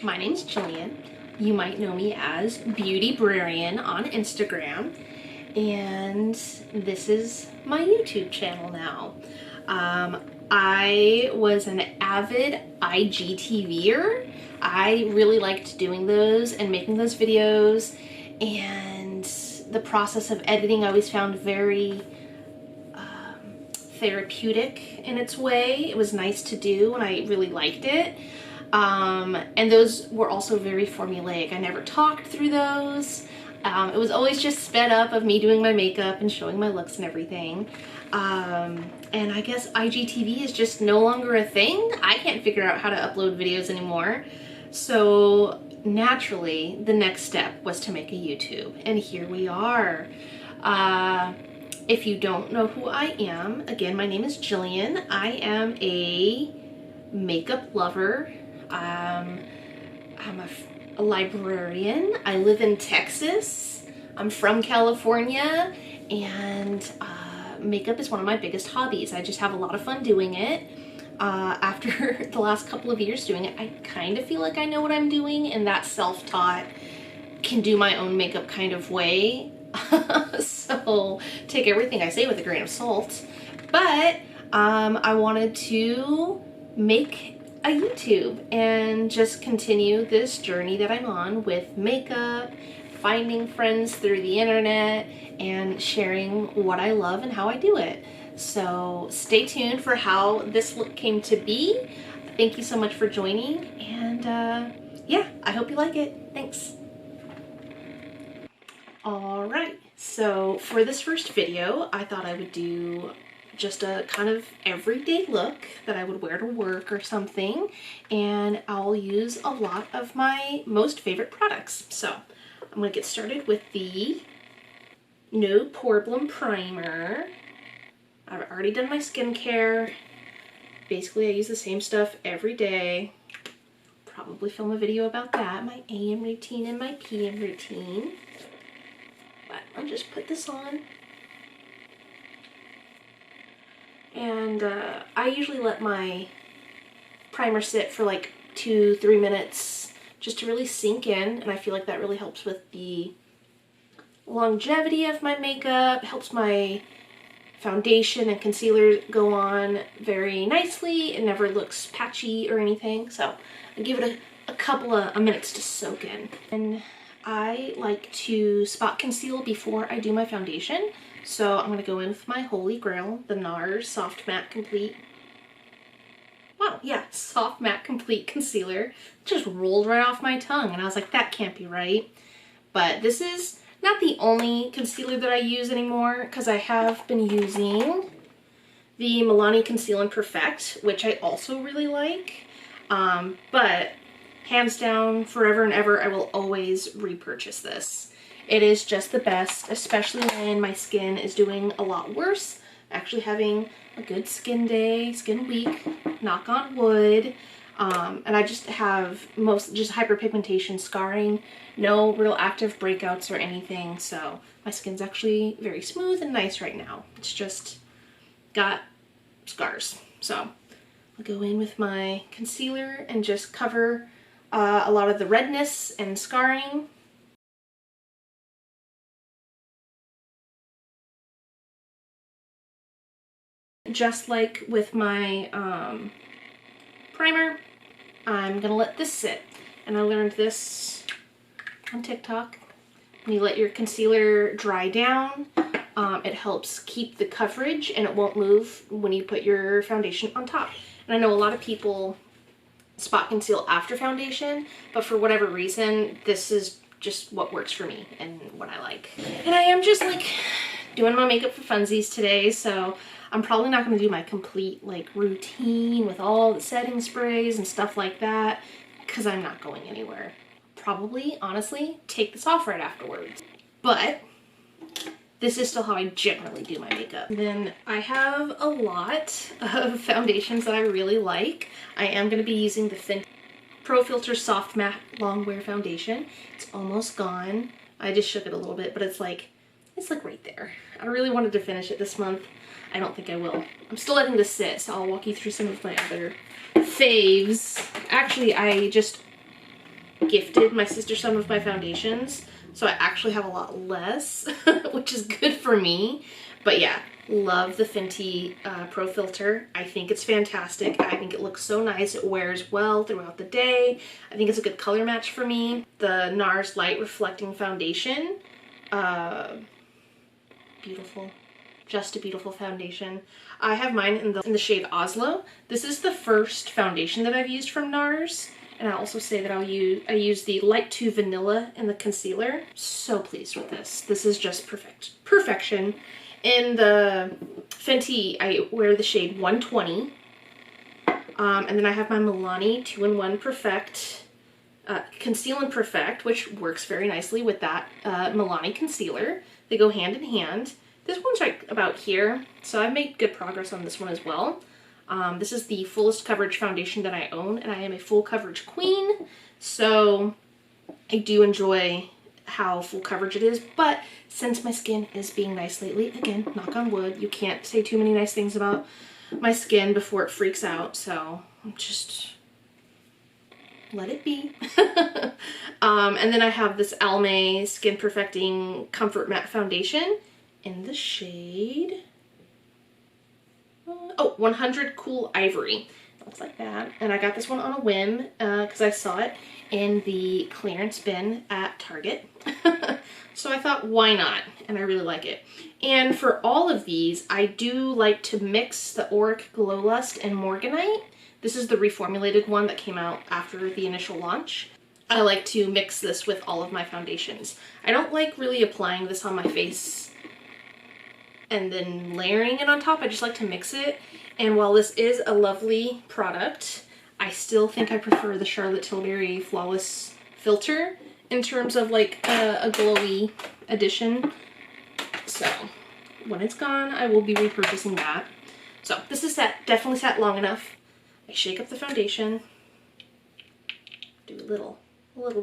My name's Jillian. You might know me as Beauty Brarian on Instagram, and this is my YouTube channel now. I was an avid IGTVer. I really liked doing those and making those videos, and the process of editing I always found very therapeutic in its way. It was nice to do and I really liked it. And those were also very formulaic. I never talked through those. It was always just sped up of me doing my makeup and showing my looks and everything. And I guess IGTV is just no longer a thing. I can't figure out how to upload videos anymore. So naturally, the next step was to make a YouTube, and here we are. If you don't know who I am, again, my name is Jillian. I am a makeup lover. I'm a librarian. I live in Texas. I'm from California, and makeup is one of my biggest hobbies. I just have a lot of fun doing it. After the last couple of years doing it, I kind of feel like I know what I'm doing, and that self-taught can do my own makeup kind of way. So take everything I say with a grain of salt. But I wanted to make a YouTube and just continue this journey that I'm on with makeup, finding friends through the internet, and sharing what I love and how I do it. So stay tuned for how this look came to be. Thank you so much for joining, and yeah, I hope you like it. Thanks. Alright, so for this first video, I thought I would do just a kind of everyday look that I would wear to work or something, and I'll use a lot of my most favorite products. So I'm going to get started with the No Problem Primer. I've already done my skincare. Basically, I use the same stuff every day. Probably film a video about that, my AM routine and my PM routine. But I'll just put this on. And I usually let my primer sit for like 2-3 minutes just to really sink in, and I feel like that really helps with the longevity of my makeup, helps my foundation and concealer go on very nicely. It never looks patchy or anything, so I give it a couple of minutes to soak in. And I like to spot conceal before I do my foundation, so I'm going to go in with my holy grail, the NARS Soft Matte Complete. Wow, yeah, Soft Matte Complete Concealer. It just rolled right off my tongue, and I was like, that can't be right. But this is not the only concealer that I use anymore, because I have been using the Milani Conceal and Perfect, which I also really like. But hands down, forever and ever, I will always repurchase this. It is just the best, especially when my skin is doing a lot worse. Actually having a good skin day, skin week, knock on wood. And I just have just hyperpigmentation, scarring, no real active breakouts or anything, so my skin's actually very smooth and nice right now. It's just got scars. So I'll go in with my concealer and just cover a lot of the redness and scarring. Just like with my primer, I'm gonna let this sit. And I learned this on TikTok. When you let your concealer dry down, it helps keep the coverage and it won't move when you put your foundation on top. And I know a lot of people spot conceal after foundation, but for whatever reason, this is just what works for me and what I like. And I am just like doing my makeup for funsies today, so I'm probably not going to do my complete like routine with all the setting sprays and stuff like that, because I'm not going anywhere. Probably, honestly, take this off right afterwards. But this is still how I generally do my makeup. And then I have a lot of foundations that I really like. I am going to be using the Pro Filter Soft Matte Long Wear Foundation. It's almost gone. I just shook it a little bit, but it's like right there. I really wanted to finish it this month. I don't think I will. I'm still letting this sit, so I'll walk you through some of my other faves. Actually, I just gifted my sister some of my foundations, so I actually have a lot less, which is good for me. But yeah, love the Fenty Pro Filter. I think it's fantastic. I think it looks so nice. It wears well throughout the day. I think it's a good color match for me. The NARS Light Reflecting Foundation, beautiful. Just a beautiful foundation. I have mine in the shade Oslo. This is the first foundation that I've used from NARS. And I also say that I use the Light to Vanilla in the concealer. So pleased with this. This is just perfection. In the Fenty, I wear the shade 120. And then I have my Milani 2-in-1 Perfect, Conceal and Perfect, which works very nicely with that Milani concealer. They go hand in hand. This one's right about here, so I've made good progress on this one as well. This is the fullest coverage foundation that I own, and I am a full coverage queen, so I do enjoy how full coverage it is, but since my skin is being nice lately, again, knock on wood, you can't say too many nice things about my skin before it freaks out, so I'm just let it be. And then I have this Almay Skin Perfecting Comfort Matte Foundation in the shade 100 Cool Ivory. It looks like that. And I got this one on a whim because I saw it in the clearance bin at Target. So I thought, why not? And I really like it. And for all of these, I do like to mix the Auric Glow Lust and Morganite. This is the reformulated one that came out after the initial launch. I like to mix this with all of my foundations. I don't like really applying this on my face and then layering it on top. I just like to mix it. And while this is a lovely product, I still think I prefer the Charlotte Tilbury Flawless Filter in terms of like a glowy addition. So when it's gone, I will be repurchasing that. So this is definitely sat long enough. I shake up the foundation, do a little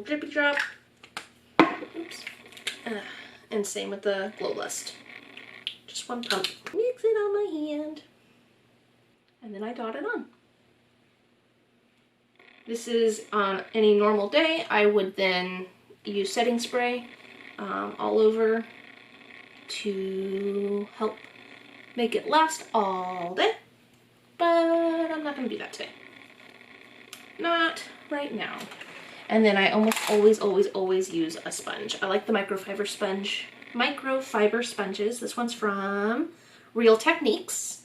drippy drop. Oops. And same with the Glow Lust. Just one pump. Mix it on my hand. And then I dot it on. This is on any normal day. I would then use setting spray all over to help make it last all day. But I'm not going to do that today. Not right now. And then I almost always use a sponge. I like the microfiber sponges. This one's from Real Techniques.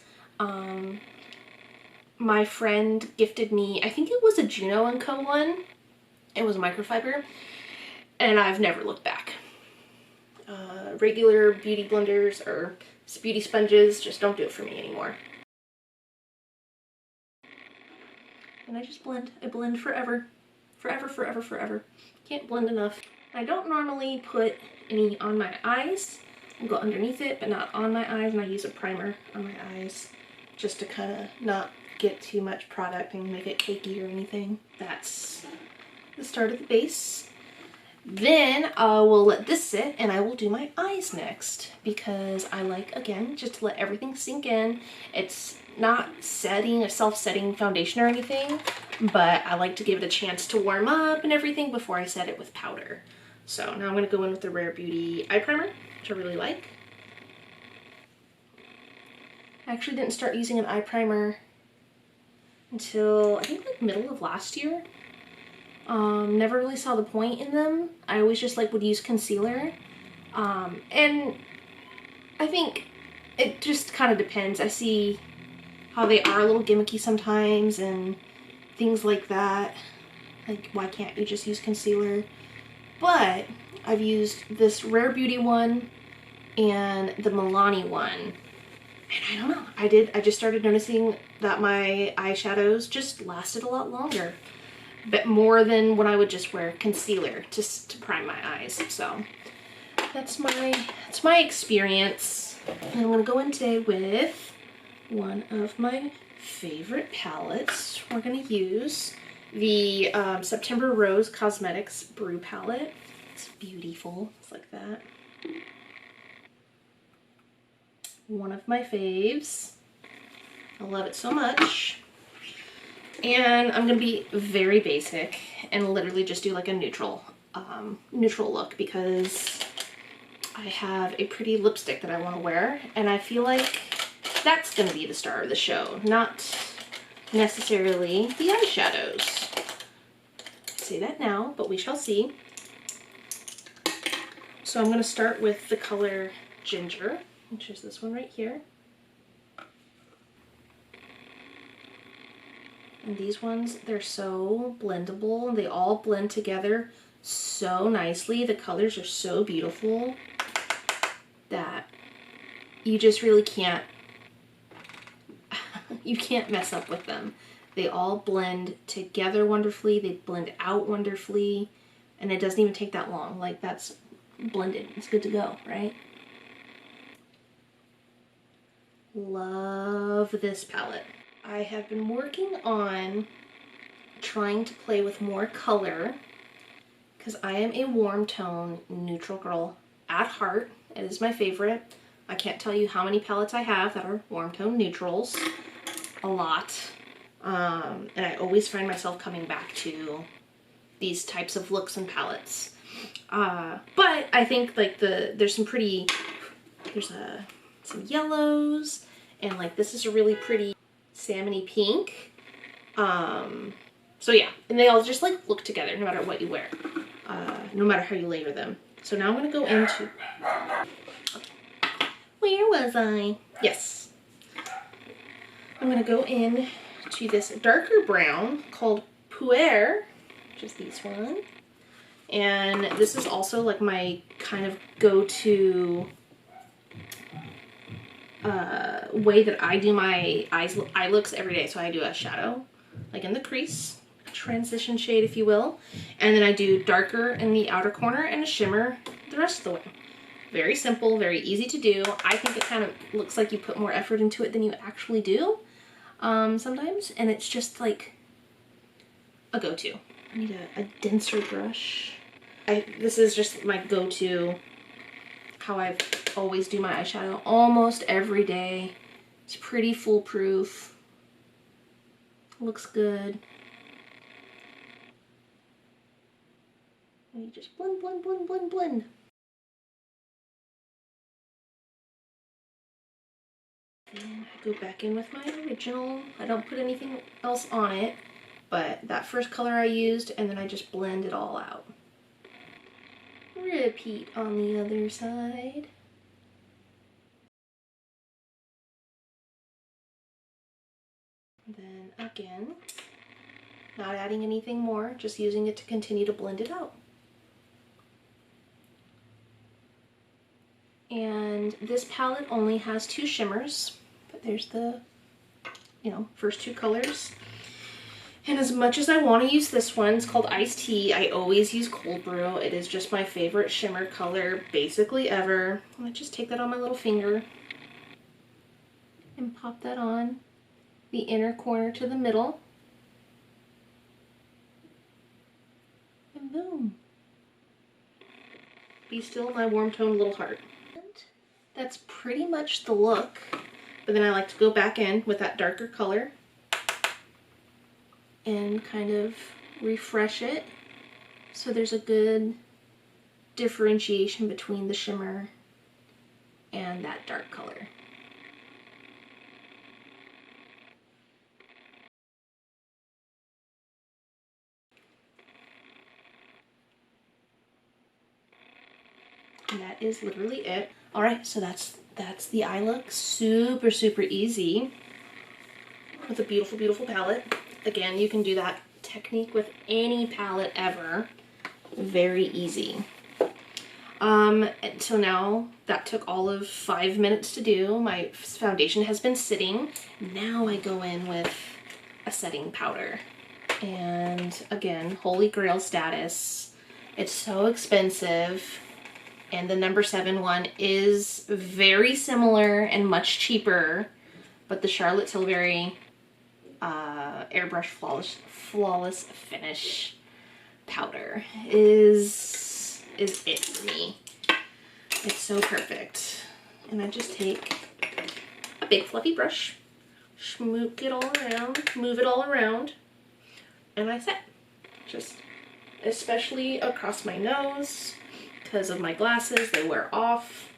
My friend gifted me, I think it was a Juno & Co. one. It was microfiber. And I've never looked back. Regular beauty blenders or beauty sponges just don't do it for me anymore. And I just blend. I blend forever. Forever. Can't blend enough. I don't normally put any on my eyes. I'll go underneath it, but not on my eyes. And I use a primer on my eyes just to kind of not get too much product and make it cakey or anything. That's the start of the base. Then I will let this sit and I will do my eyes next because I like, again, just to let everything sink in. It's not setting a self-setting foundation or anything, but I like to give it a chance to warm up and everything before I set it with powder. So now I'm going to go in with the Rare Beauty eye primer, which I really like. I actually didn't start using an eye primer until I think like middle of last year. Never really saw the point in them. I always just like would use concealer. And I think it just kind of depends. I see how they are a little gimmicky sometimes and things like that. Like, why can't you just use concealer? But I've used this Rare Beauty one and the Milani one. And I don't know, I just started noticing that my eyeshadows just lasted a lot longer. But more than when I would just wear concealer just to prime my eyes. So that's my experience. And I'm gonna go in today with one of my favorite palettes. We're gonna use the September Rose Cosmetics Brew Palette. It's beautiful, it's like that. One of my faves. I love it so much. And I'm gonna be very basic and literally just do like a neutral look because I have a pretty lipstick that I want to wear, and I feel like that's gonna be the star of the show, not necessarily the eyeshadows. I say that now, but we shall see. So I'm gonna start with the color Ginger, which is this one right here. And these ones, they're so blendable. They all blend together so nicely. The colors are so beautiful that you just really can't, you can't mess up with them. They all blend together wonderfully. They blend out wonderfully. And it doesn't even take that long. Like, that's blended. It's good to go, right? Love this palette. I have been working on trying to play with more color because I am a warm tone neutral girl at heart. It is my favorite. I can't tell you how many palettes I have that are warm tone neutrals. A lot. And I always find myself coming back to these types of looks and palettes. But I think like there's some yellows, and like this is a really pretty salmony pink. So yeah, and they all just like look together no matter what you wear, no matter how you layer them. So now I'm gonna go into, where was I? Yes. I'm gonna go in to this darker brown called Puer, which is this one. And this is also like my kind of go-to way that I do my eye looks every day. So I do a shadow, like in the crease, a transition shade if you will, and then I do darker in the outer corner and a shimmer the rest of the way. Very simple, very easy to do. I think it kind of looks like you put more effort into it than you actually do sometimes, and it's just like a go-to. I need a denser brush. This is just my go-to, how I always do my eyeshadow almost every day. It's pretty foolproof. Looks good. And you just blend, blend, blend, blend, blend. And I go back in with my original. I don't put anything else on it, but that first color I used, and then I just blend it all out. Repeat on the other side. Then again, not adding anything more, just using it to continue to blend it out. And this palette only has 2 shimmers, but there's the, first 2 colors. And as much as I want to use this one, it's called Iced Tea, I always use Cold Brew. It is just my favorite shimmer color, basically ever. I just take that on my little finger and pop that on the inner corner to the middle. And boom. Be still, my warm tone little heart. That's pretty much the look, but then I like to go back in with that darker color and kind of refresh it so there's a good differentiation between the shimmer and that dark color. And that is literally it. All right, so that's the eye look. Super, super easy with a beautiful, beautiful palette. Again, you can do that technique with any palette ever. Very easy. So now that took all of 5 minutes to do. My foundation has been sitting. Now I go in with a setting powder. And again, holy grail status. It's so expensive. And the number 7 one is very similar and much cheaper, but the Charlotte Tilbury Airbrush Flawless Finish powder is it for me. It's so perfect. And I just take a big fluffy brush, schmook it all around, move it all around, and I set. Just especially across my nose because of my glasses, they wear off.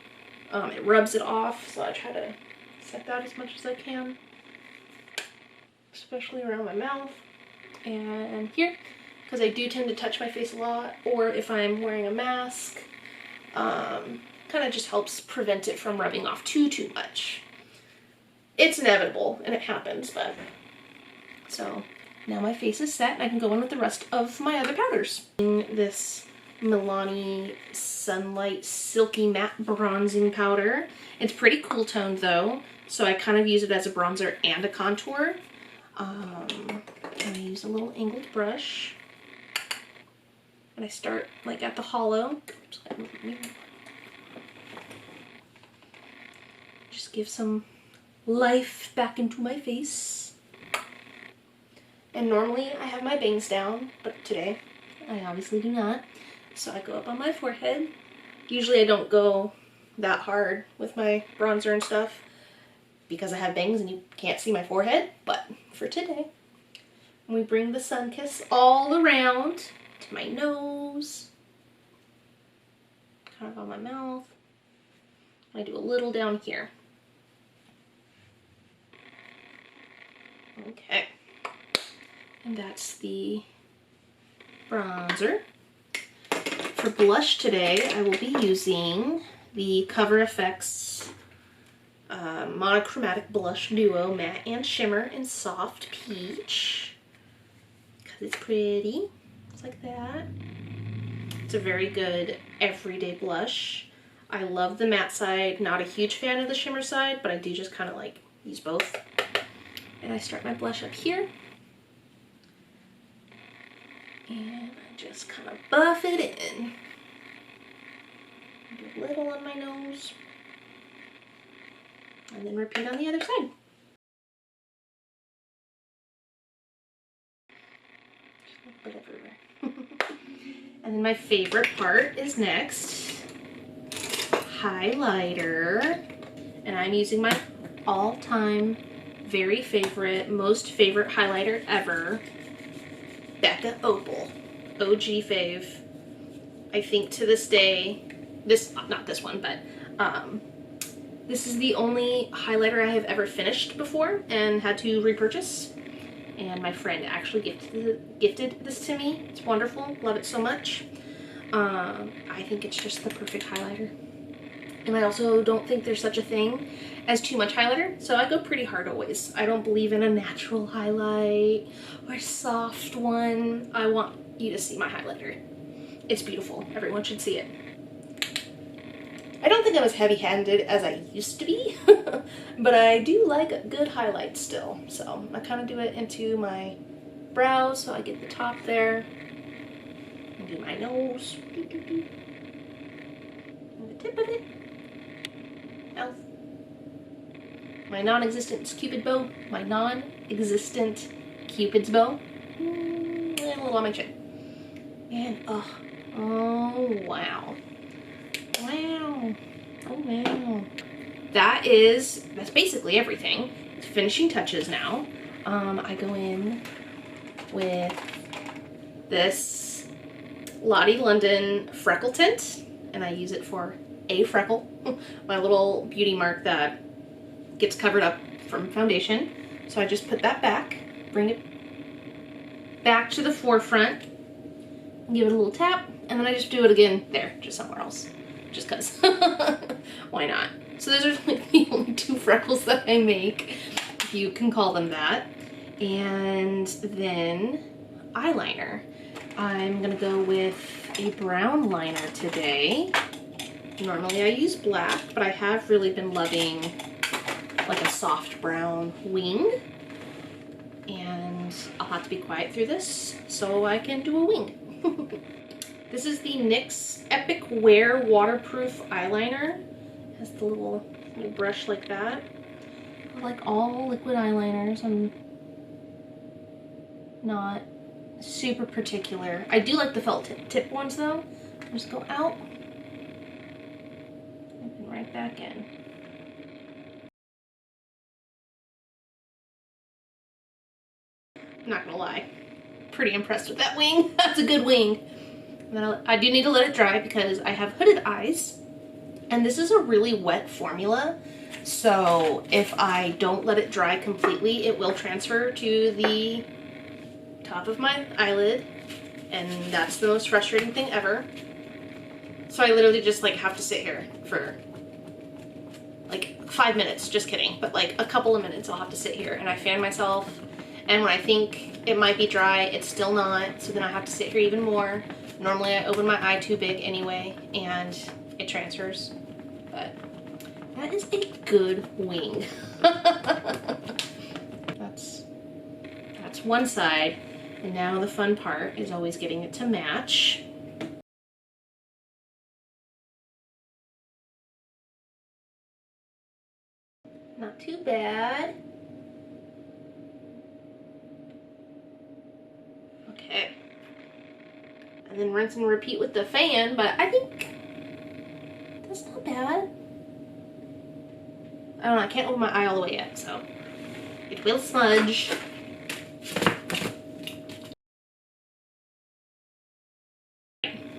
It rubs it off, so I try to set that as much as I can, especially around my mouth and here, because I do tend to touch my face a lot, or if I'm wearing a mask, kind of just helps prevent it from rubbing off too much. It's inevitable and it happens, but so now my face is set and I can go in with the rest of my other powders. This Milani Sunlight Silky Matte Bronzing Powder. It's pretty cool toned though, so I kind of use it as a bronzer and a contour. And I use a little angled brush. And I start like at the hollow. Just give some life back into my face. And normally I have my bangs down, but today I obviously do not. So I go up on my forehead. Usually I don't go that hard with my bronzer and stuff because I have bangs and you can't see my forehead, but for today, we bring the sun kiss all around to my nose, kind of on my mouth. I do a little down here. Okay, and that's the bronzer. For blush today, I will be using the Cover FX Monochromatic Blush Duo Matte and Shimmer in Soft Peach, because it's pretty. It's like that. It's a very good everyday blush. I love the matte side, not a huge fan of the shimmer side, but I do just kind of like use both. And I start my blush up here. And I just kind of buff it in. Do a little on my nose. And then repeat on the other side. Just a little bit everywhere. And then my favorite part is next. Highlighter. And I'm using my all-time very favorite, most favorite highlighter ever. Becca Opal. OG fave. I think to this day, not this one, but this is the only highlighter I have ever finished before and had to repurchase. And my friend actually gifted this to me. It's wonderful. Love it so much. I think it's just the perfect highlighter. And I also don't think there's such a thing as too much highlighter, so I go pretty hard always. I don't believe in a natural highlight or a soft one. I want you to see my highlighter. It's beautiful. Everyone should see it. I don't think I'm as heavy-handed as I used to be, but I do like a good highlight still. So I kind of do it into my brows so I get the top there. And do my nose. And the tip of it. Mouth. My non-existent Cupid bow. My non-existent Cupid's bow. And a little on my chin. And oh wow. Wow. Oh wow. That's basically everything. It's finishing touches now. I go in with this Lottie London freckle tint, and I use it for a freckle, my little beauty mark that gets covered up from foundation. So I just put that back, bring it back to the forefront, give it a little tap, and then I just do it again there, just somewhere else. Just cause. Why not? So those are like the only two freckles that I make, if you can call them that. And then eyeliner. I'm gonna go with a brown liner today. Normally I use black, but I have really been loving like a soft brown wing. And I'll have to be quiet through this so I can do a wing. This is the NYX Epic Wear Waterproof Eyeliner. It has the little brush like that. I like all liquid eyeliners. I'm not super particular. I do like the felt tip ones though. Just go out and then right back in. I'm not gonna lie. pretty impressed with that wing. That's a good wing. And then I do need to let it dry because I have hooded eyes. And this is a really wet formula. So if I don't let it dry completely, it will transfer to the top of my eyelid. And that's the most frustrating thing ever. So I literally just like have to sit here for like 5 minutes, just kidding, but like a couple of minutes I'll have to sit here and I fan myself, and when I think it might be dry, it's still not, so then I have to sit here even more. Normally I open my eye too big anyway and it transfers, but that is a good wing. That's one side, and now the fun part is always getting it to match. Not too bad. Okay. And then rinse and repeat with the fan, but I think that's not bad. I don't know, I can't open my eye all the way yet, so it will smudge.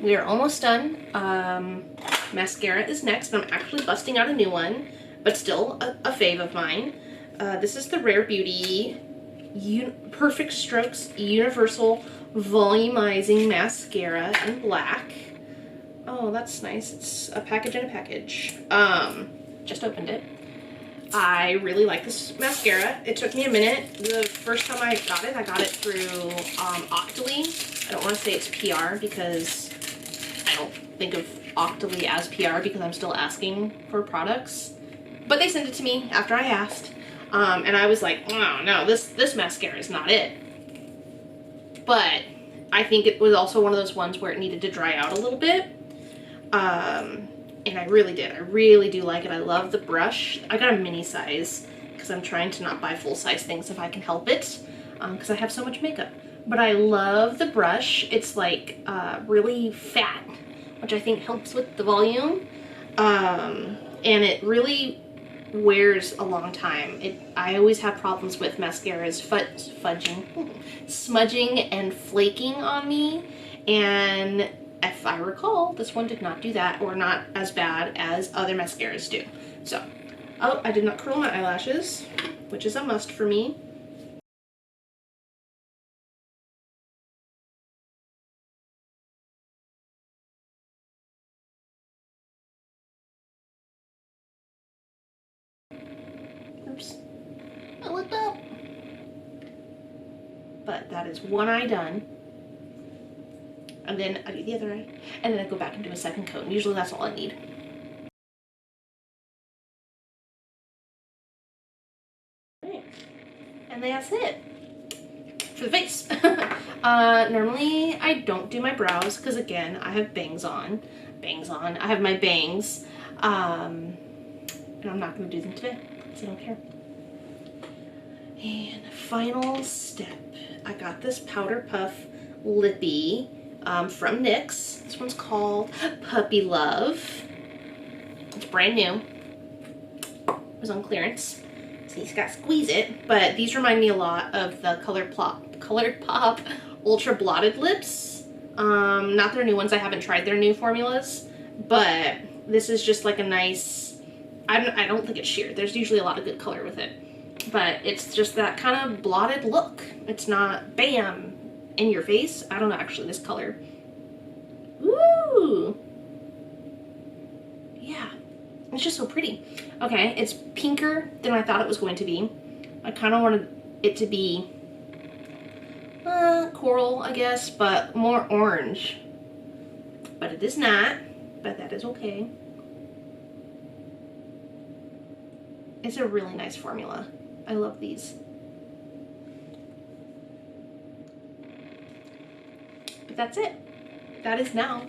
We are almost done. Mascara is next, and I'm actually busting out a new one, but still a fave of mine. This is the Rare Beauty Perfect Strokes Universal Volumizing Mascara in black. Oh, that's nice. It's a package in a package. Just opened it. I really like this mascara. It took me a minute. The first time I got it through Octoly. I don't want to say it's PR because I don't think of Octoly as PR because I'm still asking for products. But they sent it to me after I asked. And I was like, oh no, this mascara is not it. But I think it was also one of those ones where it needed to dry out a little bit. And I really did. I really do like it. I love the brush. I got a mini size because I'm trying to not buy full size things if I can help it, because I have so much makeup. But I love the brush. It's like really fat, which I think helps with the volume. And it really wears a long time. I always have problems with mascaras smudging and flaking on me, and if I recall, this one did not do that, or not as bad as other mascaras do. So, oh, I did not curl my eyelashes, which is a must for me. Oops, I looked up. But that is one eye done. And then I do the other eye, and then I go back and do a second coat. And usually that's all I need. Right. And that's it for the face. Normally I don't do my brows because, again, I have bangs on. I have my bangs. And I'm not going to do them today because I don't care. And final step. I got this Powder Puff Lippy from NYX. This one's called Puppy Love. It's brand new. It was on clearance, so you just gotta squeeze it. But these remind me a lot of the ColourPop Ultra Blotted Lips. Not their new ones. I haven't tried their new formulas, but this is just like a nice. I don't think it's sheer. There's usually a lot of good color with it, but it's just that kind of blotted look. It's not bam in your face. I don't know, actually, this color. Ooh. Yeah. It's just so pretty. Okay, it's pinker than I thought it was going to be. I kind of wanted it to be coral, I guess, but more orange. But it is not, but that is okay. It's a really nice formula. I love these. But that's it. That is now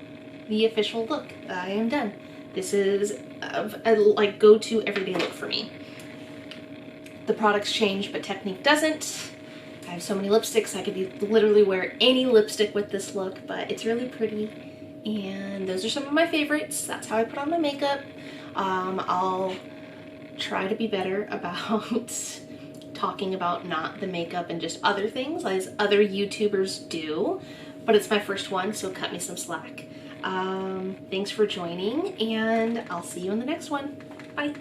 the official look. I am done. This is a like go-to everyday look for me. The products change, but technique doesn't. I have so many lipsticks. I could literally wear any lipstick with this look, but it's really pretty. And those are some of my favorites. That's how I put on my makeup. I'll try to be better about talking about not the makeup and just other things as other YouTubers do, but it's my first one, so cut me some slack. Thanks for joining, and I'll see you in the next one. Bye.